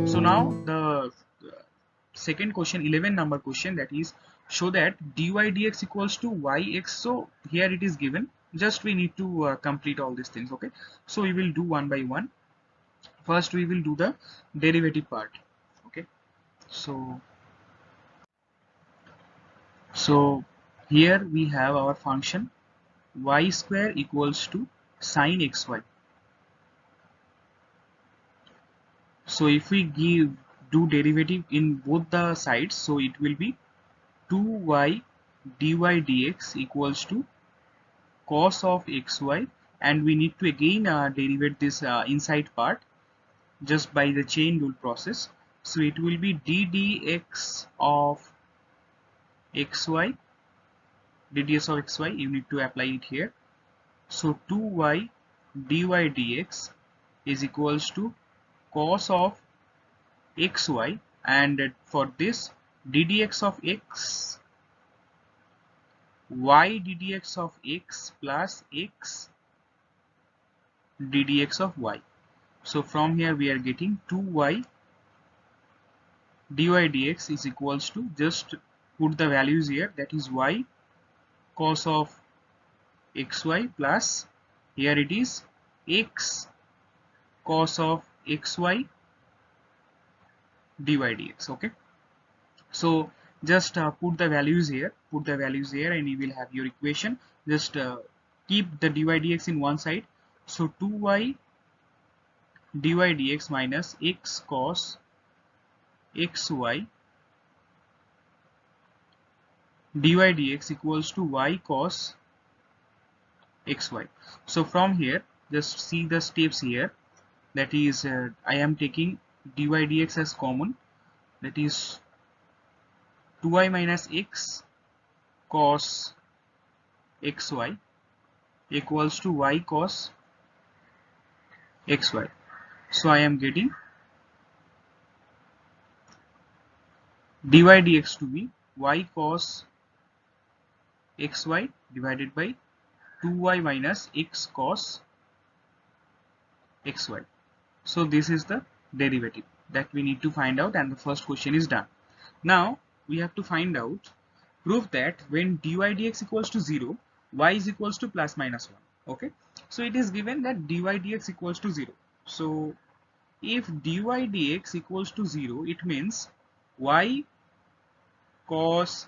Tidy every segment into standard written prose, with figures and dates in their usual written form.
So now the second question, 11 number question, that is show that dy dx equals to yx. So here it is given, just we need to complete all these things. Okay, so we will do one by one. First we will do the derivative part. Okay, so here we have our function y square equals to sine xy. So if we do derivative in both the sides, so it will be 2y dy dx equals to cos of xy, and we need to again derivate this inside part just by the chain rule process. So it will be ddx of xy, ddx of xy, you need to apply it here. So 2y dy dx is equals to cos of xy, and for this ddx of x, y ddx of x plus x ddx of y. So from here we are getting 2y dy dx is equals to, just put the values here, that is y cos of xy plus here it is x cos of xy dy dx. Okay, so just put the values here, and you will have your equation. Just keep the dy dx in one side. So 2y dy dx minus x cos xy dy dx equals to y cos xy. So from here just see the steps here, that is I am taking dy dx as common, that is 2y minus x cos xy equals to y cos xy. So I am getting dy dx to be y cos xy divided by 2y minus x cos xy. So this is the derivative that we need to find out, and the first question is done. Now we have to find out, prove that when dy dx equals to 0, y is equals to plus minus 1. Okay, so it is given that dy dx equals to 0. So if dy dx equals to 0, it means y cos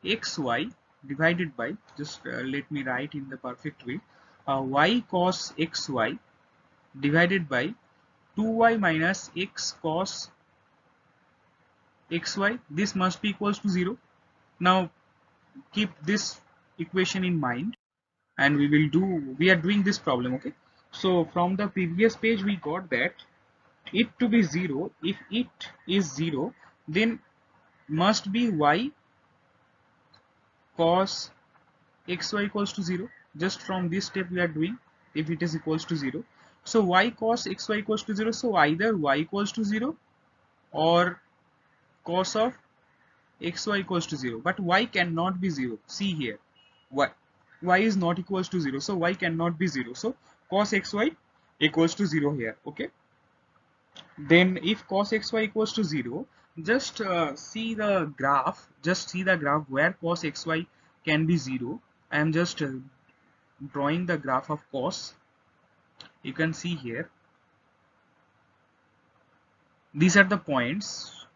xy divided by, just let me write in the perfect way, y cos xy divided by 2y minus x cos xy, this must be equals to 0. Now keep this equation in mind, and we are doing this problem. Okay, so from the previous page we got that it to be 0, if it is 0, then must be y cos xy equals to 0. Just from this step we are doing, if it is equals to 0, so y cos xy equals to 0, so either y equals to 0 or cos of xy equals to 0, but y cannot be 0. See here, y is not equals to 0, so y cannot be 0, so cos xy equals to 0 here. Okay, then if cos xy equals to 0, just see the graph, where cos xy can be 0. I am just drawing the graph of cos. You can see here, these are the points,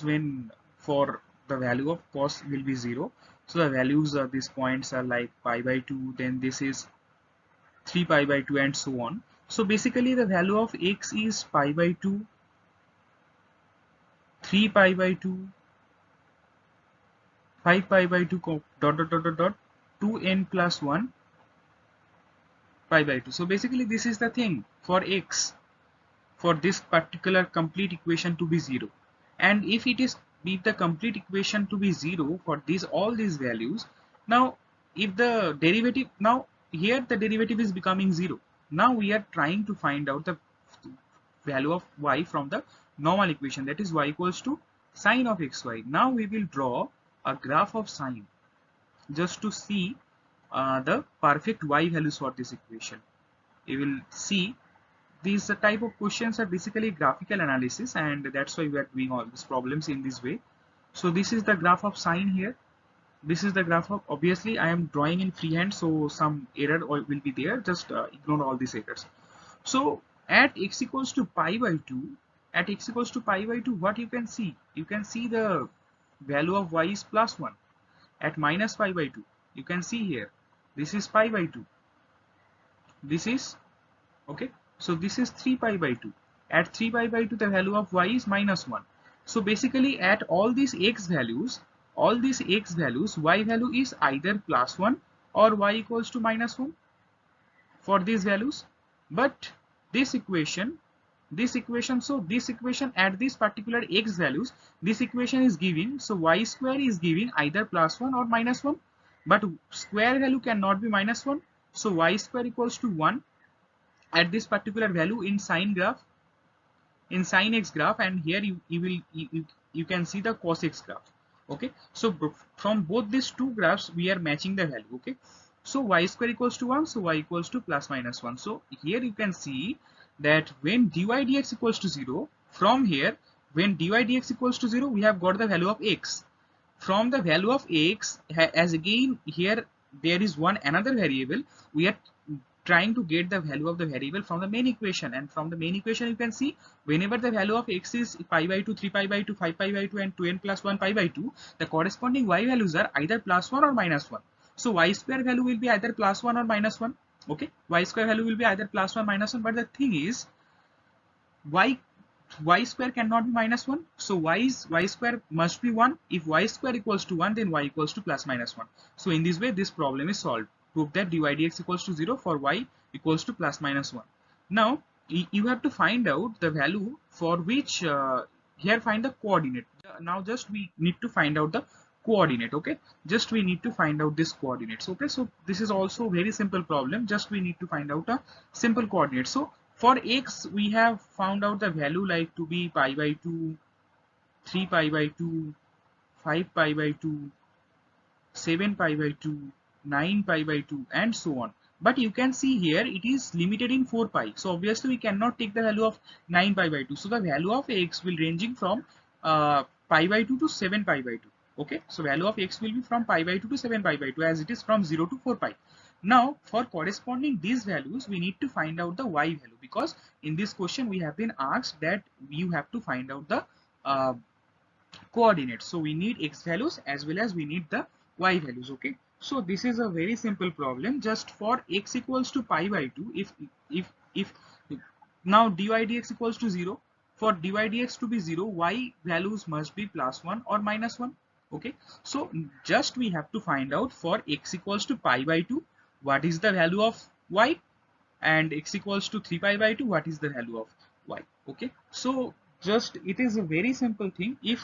when for the value of cos will be 0. So the values of these points are like pi by 2, then this is 3 pi by 2, and so on. So basically the value of x is pi by 2, 3 pi by 2, 5 pi by 2, dot dot dot dot dot, 2n plus 1 pi by 2. So basically this is the thing for x, for this particular complete equation to be 0. And if the complete equation to be 0 for all these values, now if the derivative, now here the derivative is becoming 0. Now we are trying to find out the value of y from the normal equation, that is y equals to sine of xy. Now we will draw a graph of sine just to see the perfect y values for this equation. You will see these type of questions are basically graphical analysis, and that's why we are doing all these problems in this way. So this is the graph of sine here. This is the graph of, obviously I am drawing in freehand, so some error will be there. Just ignore all these errors. So at x equals to pi by 2, at x equals to pi by 2, what you can see? You can see the value of y is plus 1. At minus pi by 2, you can see here, this is pi by 2. This is, okay, so this is 3 pi by 2. At 3 pi by 2, the value of y is minus 1. So basically at all these x values, y value is either plus 1 or y equals to minus 1 for these values. But this equation at this particular x values, this equation is giving, so y square is giving either plus 1 or minus 1, but square value cannot be minus 1, so y square equals to 1 at this particular value in sine graph, in sine x graph, and here you can see the cos x graph. Okay, so from both these two graphs we are matching the value. Okay, so y square equals to 1, so y equals to plus minus 1. So here you can see that when dy dx equals to 0, from here when dy dx equals to 0, we have got the value of x. From the value of x, as again here there is one another variable, we are trying to get the value of the variable from the main equation, and from the main equation you can see whenever the value of x is pi by 2, 3 pi by 2, 5 pi by 2 and 2n plus 1 pi by 2, the corresponding y values are either plus 1 or minus 1. So y square value will be either plus 1 or minus 1. Okay, y square value will be either plus 1 minus 1, but the thing is y square cannot be minus 1, so y square must be 1. If y square equals to 1, then y equals to plus minus 1. So in this way this problem is solved. Prove that dy dx equals to 0 for y equals to plus minus 1. Now you have to find out the value for which here find the coordinate. Now just we need to find out the coordinate. Okay, just we need to find out this coordinates. Okay, so this is also very simple problem. Just we need to find out a simple coordinate. So for x we have found out the value like to be pi by 2, 3 pi by 2, 5 pi by 2, 7 pi by 2, 9 pi by 2 and so on. But you can see here it is limited in 4 pi. So obviously we cannot take the value of 9 pi by 2. So the value of x will ranging from pi by 2 to 7 pi by 2. Okay, so value of x will be from pi by 2 to 7 pi by 2 as it is from 0 to 4 pi. Now for corresponding these values we need to find out the y value, because in this question we have been asked that you have to find out the coordinates. So we need x values as well as we need the y values. Okay, so this is a very simple problem. Just for x equals to pi by 2, if now dy dx equals to 0, for dy dx to be 0, y values must be plus 1 or minus 1. Okay, so just we have to find out for x equals to pi by 2 what is the value of y, and x equals to 3 pi by 2 what is the value of y. Okay, so just it is a very simple thing. If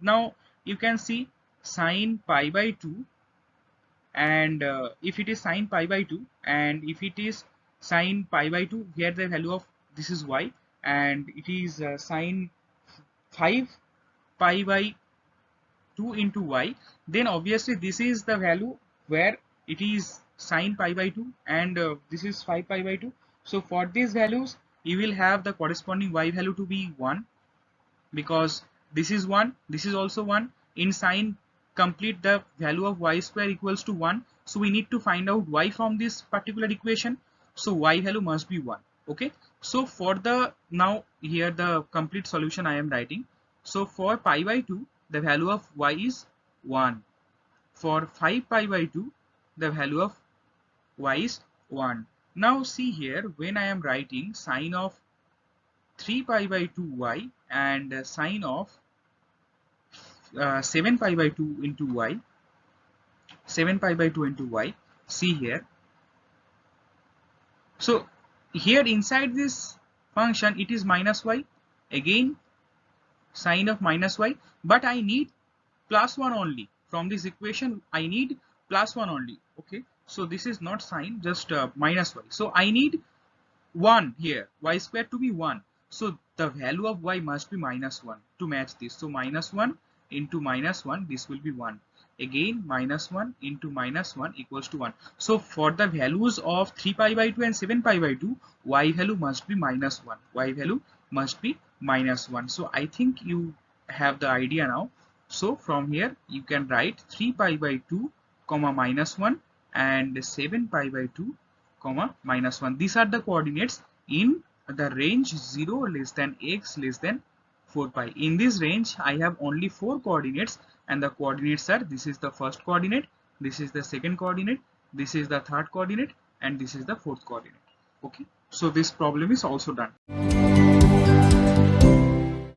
now you can see sine pi by 2, and if it is sine pi by 2 and if it is sine pi by 2, here the value of this is y, and it is sine 5 pi by 2 into y, then obviously this is the value where it is sine pi by 2 and this is 5 pi by 2. So for these values you will have the corresponding y value to be 1, because this is 1, this is also 1. In sine complete, the value of y square equals to 1, so we need to find out y from this particular equation, so y value must be 1. Okay, so for the now here the complete solution I am writing. So for pi by 2 the value of y is 1, for 5 pi by 2 the value of y is 1. Now see here, when I am writing sine of 3 pi by 2y and sine of 7 pi by 2 into y, 7 pi by 2 into y, see here. So here inside this function it is minus y, again sine of minus y, but I need plus 1 only. From this equation I need plus 1 only. Okay, so this is not sine, just minus y. So I need 1 here, y square to be 1. So the value of y must be minus 1 to match this. So minus 1 into minus 1, this will be 1. again minus 1 into minus 1 equals to 1. So for the values of 3 pi by 2 and 7 pi by 2, y value must be minus 1. Y value must be minus 1. So I think you have the idea now. So from here you can write 3 pi by 2 comma minus 1 and 7 pi by 2 comma minus 1. These are the coordinates in the range 0 less than x less than 4 pi. In this range I have only 4 coordinates, and the coordinates are, this is the first coordinate, this is the second coordinate, this is the third coordinate, and this is the fourth coordinate. Okay, so this problem is also done.